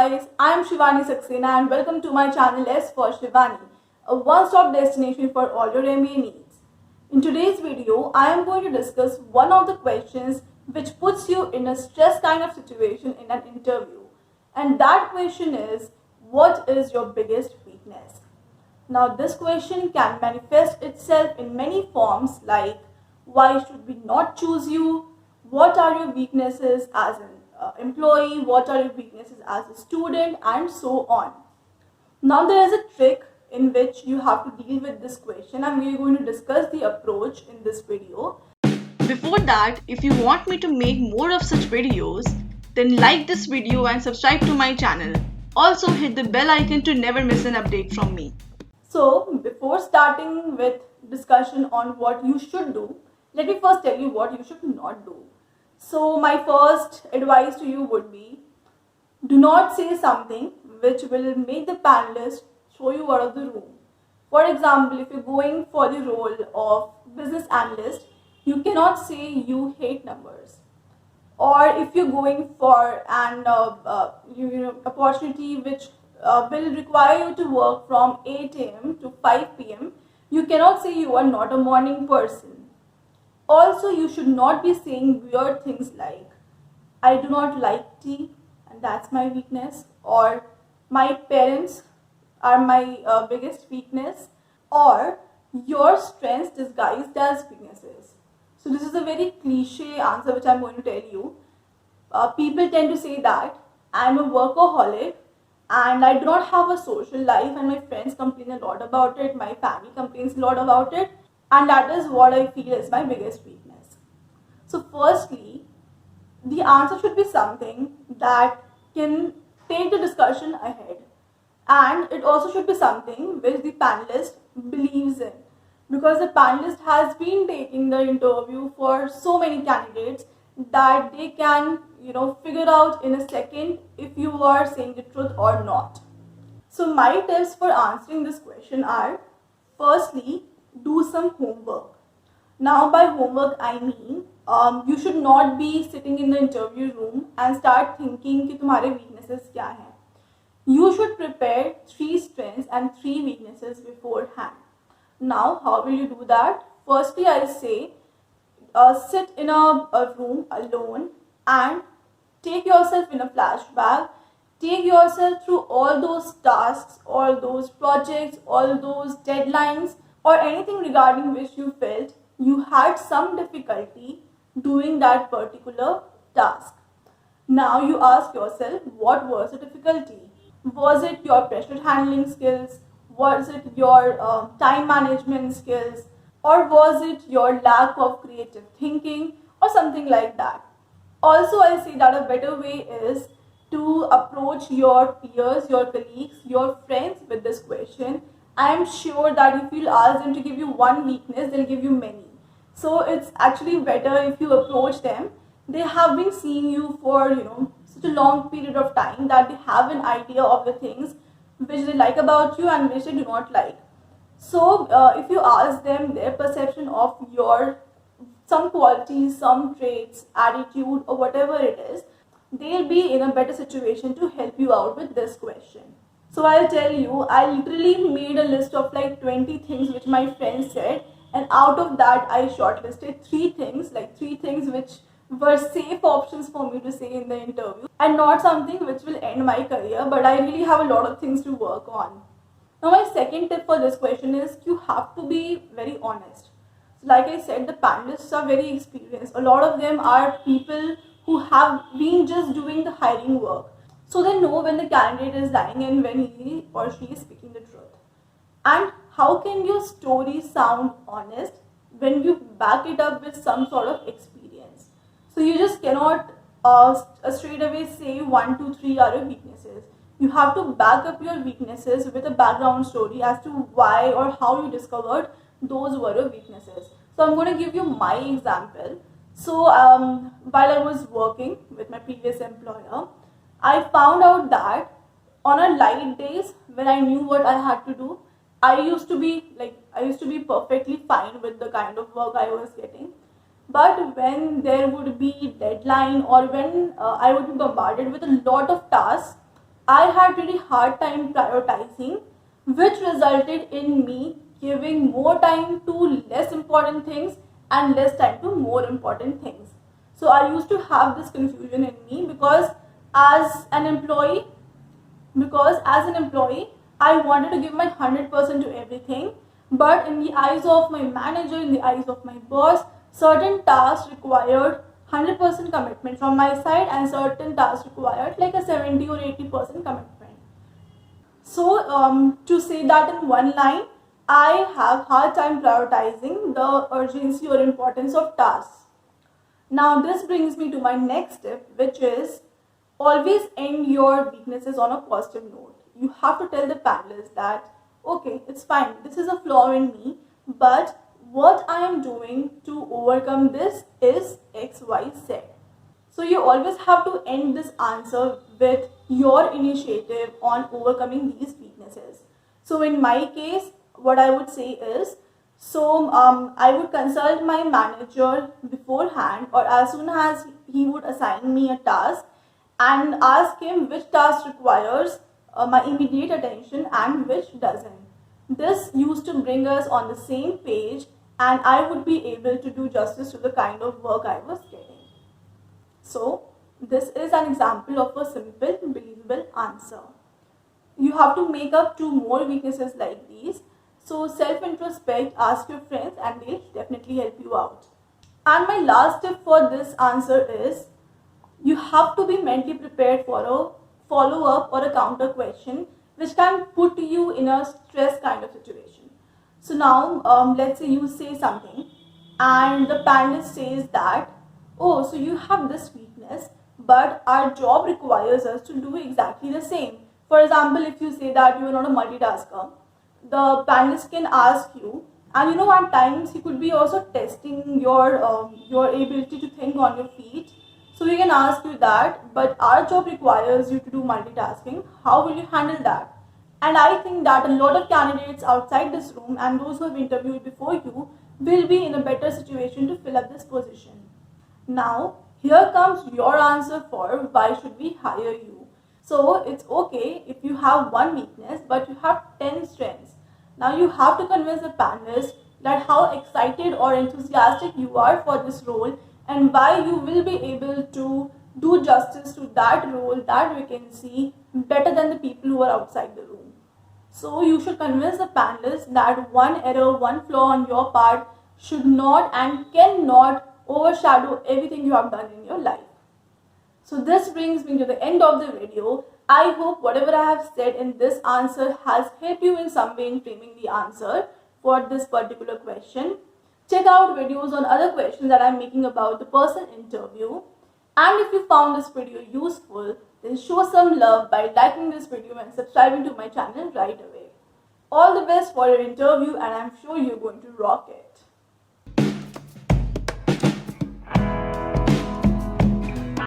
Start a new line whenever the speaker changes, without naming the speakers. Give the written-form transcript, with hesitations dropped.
guys, I am Shivani Saxena and welcome to my channel S for Shivani, a one-stop destination for all your MBA needs. In today's video, I am going to discuss one of the questions which puts you in a stress kind of situation in an interview. And that question is, what is your biggest weakness? Now this question can manifest itself in many forms like, why should we not choose you? What are your weaknesses as an employee? What are your weaknesses as a student? And so on. Now there is a trick in which you have to deal with this question and we are going to discuss the approach in this video.
Before that, if you want me to make more of such videos, then like this video and subscribe to my channel. Also hit the bell icon to never miss an update from me.
So before starting with discussion on what you should do, let me first tell you what you should not do. So my first advice to you would be, do not say something which will make the panelist throw you out of the room. For example, if you're going for the role of business analyst, you cannot say you hate numbers. Or if you're going for an opportunity which will require you to work from 8 a.m. to 5 p.m., you cannot say you are not a morning person. Also, you should not be saying weird things like, I do not like tea and that's my weakness, or my parents are my biggest weakness, or your strengths disguised as weaknesses. So this is a very cliche answer which I'm going to tell you. People tend to say that I'm a workaholic and I do not have a social life and my friends complain a lot about it, my family complains a lot about it, and that is what I feel is my biggest weakness. So firstly, the answer should be something that can take the discussion ahead, and it also should be something which the panelist believes in, because the panelist has been taking the interview for so many candidates that they can figure out in a second if you are saying the truth or not. So my tips for answering this question are, firstly, do some homework. Now by homework I mean you should not be sitting in the interview room and start thinking कि तुम्हारे weaknesses क्या हैं. You should prepare 3 strengths and 3 weaknesses beforehand. Now how will you do that? Firstly, I say sit in a room alone and take yourself in a flashback. Take yourself through all those tasks, all those projects, all those deadlines, or anything regarding which you felt you had some difficulty doing that particular task. Now you ask yourself, what was the difficulty? Was it your pressure handling skills? Was it your time management skills? Or was it your lack of creative thinking or something like that? Also, I say that a better way is to approach your peers, your colleagues, your friends with this question. I am sure that if you ask them to give you one weakness, they'll give you many. So it's actually better if you approach them. They have been seeing you for such a long period of time that they have an idea of the things which they like about you and which they do not like. So if you ask them their perception of your some qualities, some traits, attitude, or whatever it is, they'll be in a better situation to help you out with this question. So I'll tell you, I literally made a list of like 20 things which my friends said, and out of that I shortlisted 3 things, like 3 things which were safe options for me to say in the interview and not something which will end my career, but I really have a lot of things to work on. Now my second tip for this question is you have to be very honest. So like I said, the panelists are very experienced. A lot of them are people who have been just doing the hiring work. So they know when the candidate is lying and when he or she is speaking the truth. And how can your story sound honest when you back it up with some sort of experience? So you just cannot straight away say 1, 2, 3 are your weaknesses. You have to back up your weaknesses with a background story as to why or how you discovered those were your weaknesses. So I'm going to give you my example. So while I was working with my previous employer, I found out that on a light days when I knew what I had to do, I used to be perfectly fine with the kind of work I was getting. But when there would be deadline or when I would be bombarded with a lot of tasks, I had really hard time prioritizing, which resulted in me giving more time to less important things and less time to more important things. So I used to have this confusion in me as an employee, because as an employee, I wanted to give my 100% to everything, but in the eyes of my manager, in the eyes of my boss, certain tasks required 100% commitment from my side and certain tasks required like a 70 or 80% commitment. So to say that in one line, I have hard time prioritizing the urgency or importance of tasks. Now this brings me to my next tip, which is always end your weaknesses on a positive note. You have to tell the panelists that, okay, it's fine, this is a flaw in me, but what I am doing to overcome this is XYZ. So you always have to end this answer with your initiative on overcoming these weaknesses. So in my case, what I would say is, I would consult my manager beforehand or as soon as he would assign me a task and ask him which task requires my immediate attention and which doesn't. This used to bring us on the same page and I would be able to do justice to the kind of work I was getting. So this is an example of a simple, believable answer. You have to make up 2 more weaknesses like these. So self-introspect, ask your friends and they'll definitely help you out. And my last tip for this answer is, you have to be mentally prepared for a follow-up or a counter question which can put you in a stress kind of situation. So now let's say you say something and the panelist says that, oh, so you have this weakness, but our job requires us to do exactly the same. For example, if you say that you are not a multitasker, the panelist can ask you, and at times he could be also testing your ability to think on your feet. So he can ask you that, but our job requires you to do multitasking. How will you handle that? And I think that a lot of candidates outside this room and those who have interviewed before you will be in a better situation to fill up this position. Now, here comes your answer for why should we hire you. So it's okay if you have one weakness, but you have 10 strengths. Now you have to convince the panelists that how excited or enthusiastic you are for this role and why you will be able to do justice to that role, that vacancy better than the people who are outside the room. So you should convince the panelists that one error, one flaw on your part should not and cannot overshadow everything you have done in your life. So this brings me to the end of the video. I hope whatever I have said in this answer has helped you in some way in framing the answer for this particular question. Check out videos on other questions that I am making about the person interview. And if you found this video useful, then show some love by liking this video and subscribing to my channel right away. All the best for your interview and I'm sure you're going to rock it.